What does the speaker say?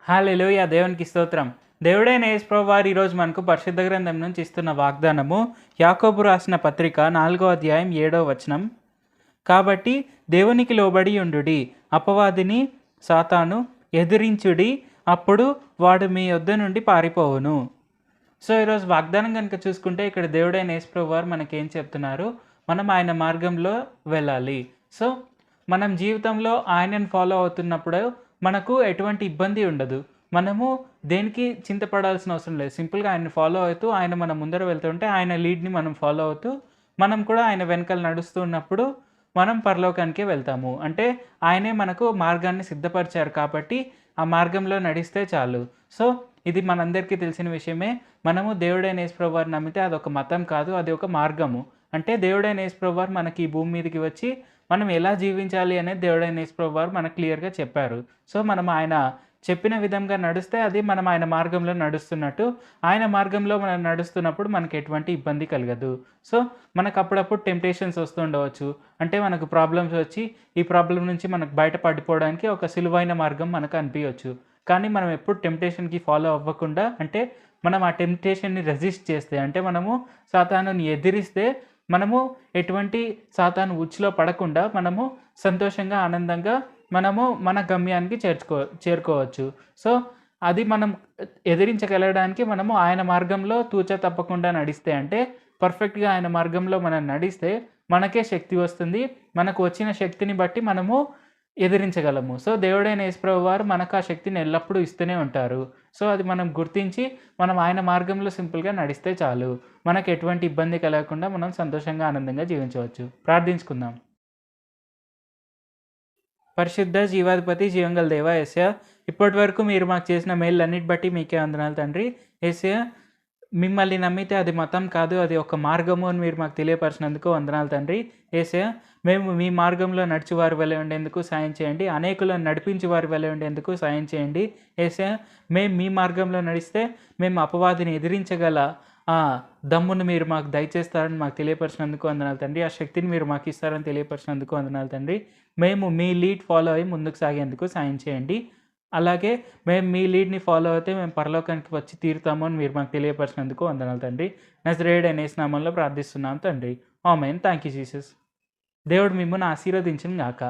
హల్లెలూయా! దేవునికి స్తోత్రం. దేవుడైన యేసు ప్రభువారు ఈరోజు మనకు పరిశుద్ధ గ్రంథం నుంచి ఇస్తున్న వాగ్దానము యాకోబు రాసిన పత్రిక 4వ అధ్యాయం 7వ వచనం. కాబట్టి దేవునికి లోబడి ఉండుడి, అపవాదిని సాతాను ఎదిరించుడి, అప్పుడు వాడు మీ యొద్ద నుండి పారిపోవును. సో ఈరోజు వాగ్దానం కనుక చూసుకుంటే ఇక్కడ దేవుడైన యేసు ప్రభువారు మనకేం చెప్తున్నారు, మనం ఆయన మార్గంలో వెళ్ళాలి. సో మనం జీవితంలో ఆయనను ఫాలో అవుతున్నప్పుడు మనకు ఎటువంటి ఇబ్బంది ఉండదు. మనము దేనికి చింతపడాల్సిన అవసరం లేదు. సింపుల్గా ఆయన్ని ఫాలో అవుతూ ఆయన మన ముందర వెళ్తుంటే ఆయన లీడ్ని మనం ఫాలో అవుతూ మనం కూడా ఆయన వెనకాల నడుస్తూ ఉన్నప్పుడు మనం పరలోకానికే వెళ్తాము. అంటే ఆయనే మనకు మార్గాన్ని సిద్ధపరిచారు కాబట్టి ఆ మార్గంలో నడిస్తే చాలు. సో ఇది మనందరికీ తెలిసిన విషయమే. మనము దేవుడైన యేసు ప్రభువారిని నమ్మితే అదొక మతం కాదు, అది ఒక మార్గము. అంటే దేవుడైన యేసు ప్రభువారు మనకి ఈ భూమి మీదకి వచ్చి మనం ఎలా జీవించాలి అనేది దేవుడైన యేసు ప్రభువారు మనకు క్లియర్గా చెప్పారు. సో మనం ఆయన చెప్పిన విధంగా నడిస్తే అది మనం ఆయన మార్గంలో నడుస్తున్నట్టు. ఆయన మార్గంలో మనం నడుస్తున్నప్పుడు మనకు ఎటువంటి ఇబ్బంది కలగదు. సో మనకు అప్పుడప్పుడు టెంప్టేషన్స్ వస్తూ ఉండవచ్చు. అంటే మనకు ప్రాబ్లమ్స్ వచ్చి ఈ ప్రాబ్లం నుంచి మనకు బయట పడిపోవడానికి ఒక సులువైన మార్గం మనకు అనిపించవచ్చు. కానీ మనం ఎప్పుడు టెంప్టేషన్కి ఫాలో అవ్వకుండా, అంటే మనం ఆ టెంప్టేషన్ని రెసిస్ట్ చేస్తే, అంటే మనము సాతానుని ఎదిరిస్తే మనము ఎటువంటి సాతాను ఉచ్చులో పడకుండా మనము సంతోషంగా, ఆనందంగా మనము మన గమ్యానికి చేరుకోవచ్చు. సో అది మనం ఎదిరించగలగడానికి మనము ఆయన మార్గంలో తూచా తప్పకుండా నడిస్తే, అంటే పర్ఫెక్ట్గా ఆయన మార్గంలో మనం నడిస్తే మనకే శక్తి వస్తుంది. మనకు వచ్చిన శక్తిని బట్టి మనము ఎదిరించగలము. సో దేవుడైన యేసు ప్రభువారు మనకు ఆ శక్తిని ఎల్లప్పుడూ ఇస్తూనే ఉంటారు. సో అది మనం గుర్తించి మనం ఆయన మార్గంలో సింపుల్గా నడిస్తే చాలు. మనకు ఎటువంటి ఇబ్బంది కలగకుండా మనం సంతోషంగా, ఆనందంగా జీవించవచ్చు. ప్రార్థించుకుందాం. పరిశుద్ధ జీవాధిపతి జీవంగల దేవ యేసయ్య, ఇప్పటి వరకు మీరు మాకు చేసిన మేళ్ళన్నిటి బట్టి మీకే వందనాలు తండ్రి. యేసయ్య, మిమ్మల్ని నమ్మితే అది మతం కాదు, అది ఒక మార్గము అని మీరు మాకు తెలియపరిచినందుకు వందనాలు తండ్రి. యేసయ్య, మేము మీ మార్గంలో నడిచి వారి వలె ఉండేందుకు సాయం చేయండి. అనేకులను నడిపించి వారి వలె ఉండేందుకు సాయం చేయండి. యేసయ్య, మేము మీ మార్గంలో నడిస్తే మేము అపవాదిని ఎదిరించగల దమ్మును మీరు మాకు దయచేస్తారని మాకు తెలియపరిచినందుకు వందనాలు తండ్రి. ఆ శక్తిని మీరు మాకు ఇస్తారని తెలియపరిచినందుకు వందనాలు తండ్రి. మేము మీ లీడ్ ఫాలో అయ్యి ముందుకు సాగేందుకు సాయం చేయండి. అలాగే మేము మీ లీడ్ని ఫాలో అయితే మేము పరలోకానికి వచ్చి తీరుతాము అని మీరు మాకు తెలియపరిచినందుకు వందనాలు తండ్రి. నజరేయుడైన యేసు నామములో ప్రార్థిస్తున్నాం తండ్రి. ఆమేన్. Thank you Jesus. దేవుడు మిమ్మల్ని ఆశీర్వదించును గాక.